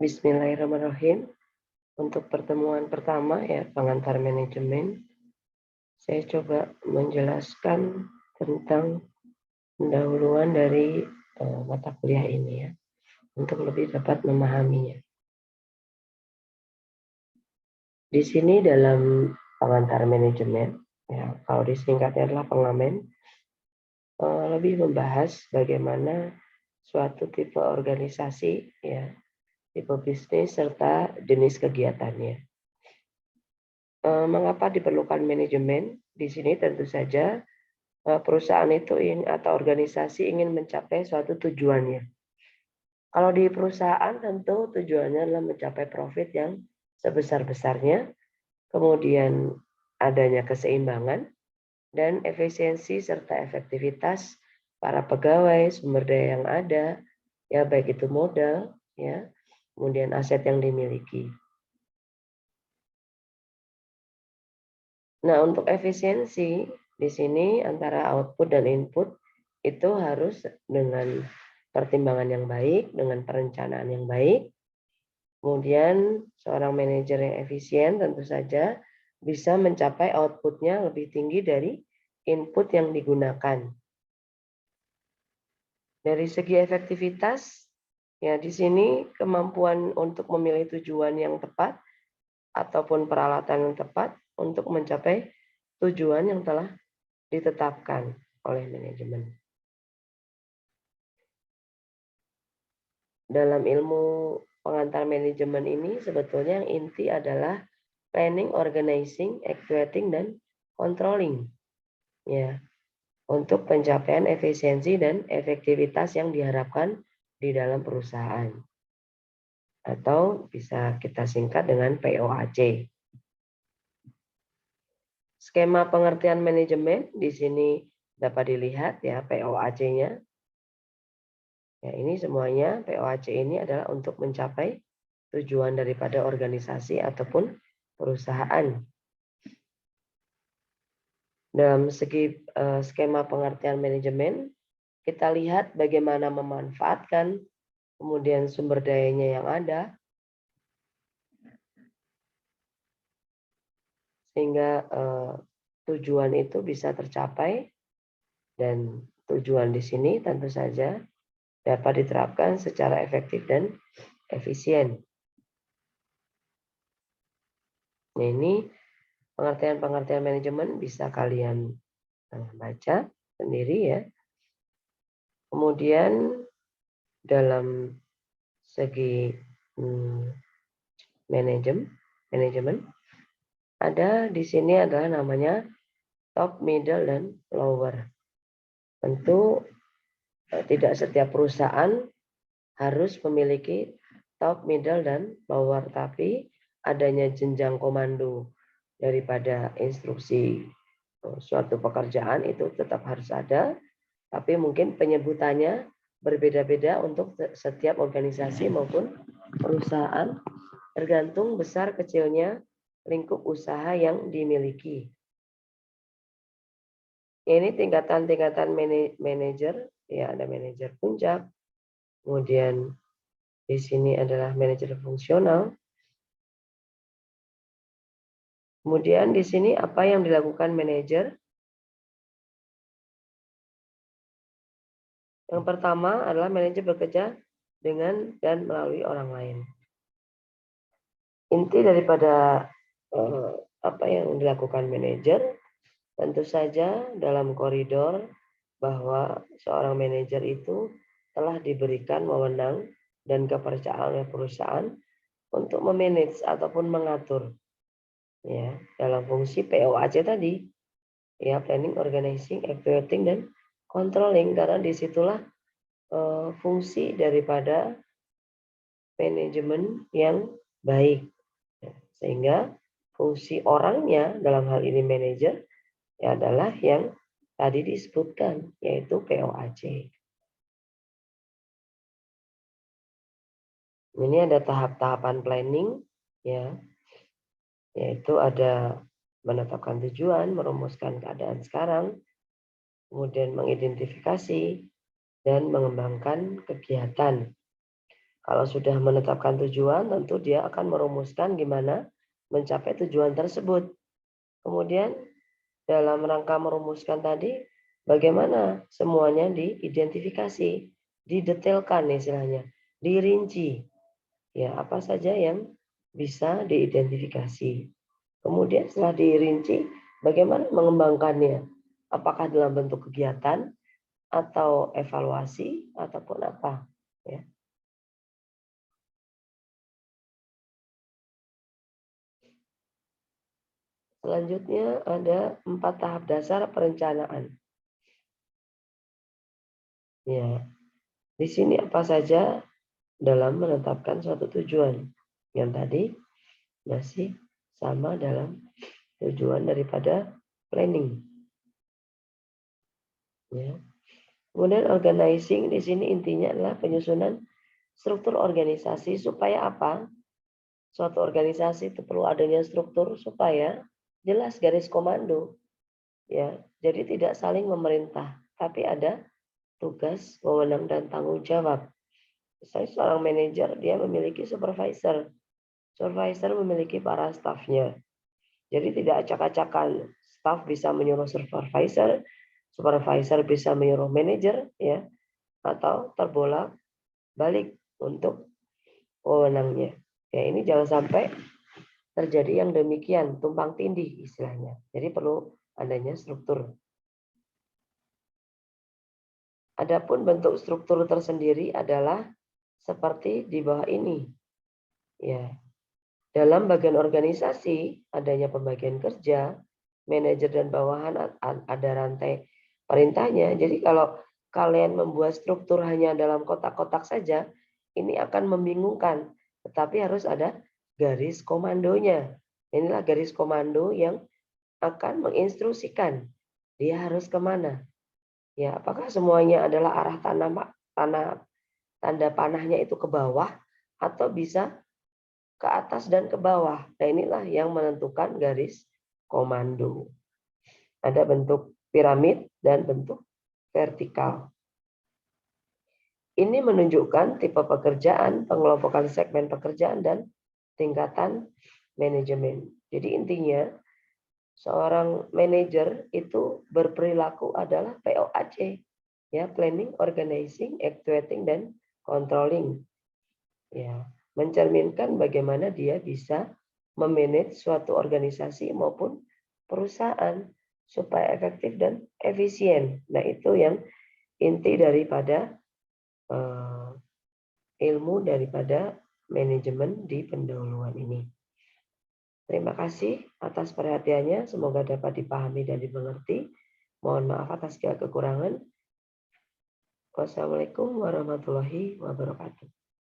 Bismillahirrahmanirrahim. Untuk pertemuan pertama ya pengantar manajemen, saya coba menjelaskan tentang pendahuluan dari mata kuliah ini ya, untuk lebih dapat memahaminya. Di sini dalam pengantar manajemen, ya kalau disingkatnya adalah pengamen, lebih membahas bagaimana suatu tipe organisasi ya, tipe bisnis serta jenis kegiatannya. Mengapa diperlukan manajemen? Di sini tentu saja perusahaan itu atau organisasi ingin mencapai suatu tujuannya. Kalau di perusahaan tentu tujuannya adalah mencapai profit yang sebesar-besarnya, kemudian adanya keseimbangan dan efisiensi serta efektivitas para pegawai, sumber daya yang ada, ya baik itu modal, ya, kemudian aset yang dimiliki. Nah, untuk efisiensi di sini antara output dan input itu harus dengan pertimbangan yang baik, dengan perencanaan yang baik. Kemudian seorang manajer yang efisien tentu saja bisa mencapai outputnya lebih tinggi dari input yang digunakan. Dari segi efektivitas, ya di sini kemampuan untuk memilih tujuan yang tepat ataupun peralatan yang tepat untuk mencapai tujuan yang telah ditetapkan oleh manajemen. Dalam ilmu pengantar manajemen ini sebetulnya yang inti adalah planning, organizing, actuating, dan controlling. Ya, untuk pencapaian efisiensi dan efektivitas yang diharapkan di dalam perusahaan. Atau bisa kita singkat dengan POAC. Skema pengertian manajemen di sini dapat dilihat ya POAC-nya. Ya, ini semuanya POAC ini adalah untuk mencapai tujuan daripada organisasi ataupun perusahaan. Dalam segi skema pengertian manajemen, kita lihat bagaimana memanfaatkan kemudian sumber dayanya yang ada sehingga tujuan itu bisa tercapai, dan tujuan di sini tentu saja dapat diterapkan secara efektif dan efisien. Nah, ini pengertian-pengertian manajemen bisa kalian baca sendiri ya. Kemudian dalam segi manajemen ada di sini adalah namanya top, middle, dan lower. Tentu tidak setiap perusahaan harus memiliki top, middle, dan lower, tapi adanya jenjang komando daripada instruksi suatu pekerjaan itu tetap harus ada, tapi mungkin penyebutannya berbeda-beda untuk setiap organisasi maupun perusahaan, tergantung besar kecilnya lingkup usaha yang dimiliki. Ini tingkatan-tingkatan manajer, ya ada manajer puncak, kemudian di sini adalah manajer fungsional. Kemudian di sini apa yang dilakukan manajer? Yang pertama adalah manajer bekerja dengan dan melalui orang lain. Inti daripada apa yang dilakukan manajer tentu saja dalam koridor bahwa seorang manajer itu telah diberikan wewenang dan kepercayaan oleh perusahaan untuk memanage ataupun mengatur ya dalam fungsi POAC tadi ya, planning, organizing, actuating, dan controlling, karena disitulah fungsi daripada manajemen yang baik, sehingga fungsi orangnya dalam hal ini manajer ya adalah yang tadi disebutkan, yaitu POAC. Ini ada tahap-tahapan planning ya, yaitu ada menetapkan tujuan, merumuskan keadaan sekarang, kemudian mengidentifikasi dan mengembangkan kegiatan. Kalau sudah menetapkan tujuan, tentu dia akan merumuskan gimana mencapai tujuan tersebut. Kemudian dalam rangka merumuskan tadi, bagaimana semuanya diidentifikasi, didetailkan istilahnya, dirinci. Ya, apa saja yang bisa diidentifikasi. Kemudian setelah dirinci, bagaimana mengembangkannya? Apakah dalam bentuk kegiatan atau evaluasi ataupun apa? Ya. Selanjutnya ada 4 tahap dasar perencanaan. Ya, di sini apa saja dalam menetapkan suatu tujuan. Yang tadi masih sama dalam tujuan daripada planning. Ya. Kemudian organizing di sini intinya adalah penyusunan struktur organisasi supaya apa? Suatu organisasi itu perlu adanya struktur supaya jelas garis komando. Ya, jadi tidak saling memerintah, tapi ada tugas, wewenang dan tanggung jawab. Misalnya seorang manajer dia memiliki supervisor. Supervisor memiliki para stafnya. Jadi tidak acak-acakan. Staff bisa menyuruh supervisor, supervisor bisa menyuruh manajer, ya, atau terbolak balik untuk wewenangnya. Ya, ini jangan sampai terjadi yang demikian, tumpang tindih istilahnya. Jadi perlu adanya struktur. Adapun bentuk struktur tersendiri adalah seperti di bawah ini. Ya. Dalam bagian organisasi adanya pembagian kerja, manajer dan bawahan ada rantai perintahnya. Jadi kalau kalian membuat struktur hanya dalam kotak-kotak saja, ini akan membingungkan. Tetapi harus ada garis komandonya. Inilah garis komando yang akan menginstruksikan dia harus kemana. Ya, apakah semuanya adalah arah tanda panahnya itu ke bawah atau bisa ke atas dan ke bawah. Nah, inilah yang menentukan garis komando. Ada bentuk piramid dan bentuk vertikal. Ini menunjukkan tipe pekerjaan, pengelompokan segmen pekerjaan, dan tingkatan manajemen. Jadi intinya, seorang manajer itu berperilaku adalah POAC, ya, planning, organizing, actuating, dan controlling. Ya, mencerminkan bagaimana dia bisa memanage suatu organisasi maupun perusahaan supaya efektif dan efisien. Nah, itu yang inti daripada ilmu daripada manajemen di pendahuluan ini. Terima kasih atas perhatiannya. Semoga dapat dipahami dan dimengerti. Mohon maaf atas segala kekurangan. Wassalamualaikum warahmatullahi wabarakatuh.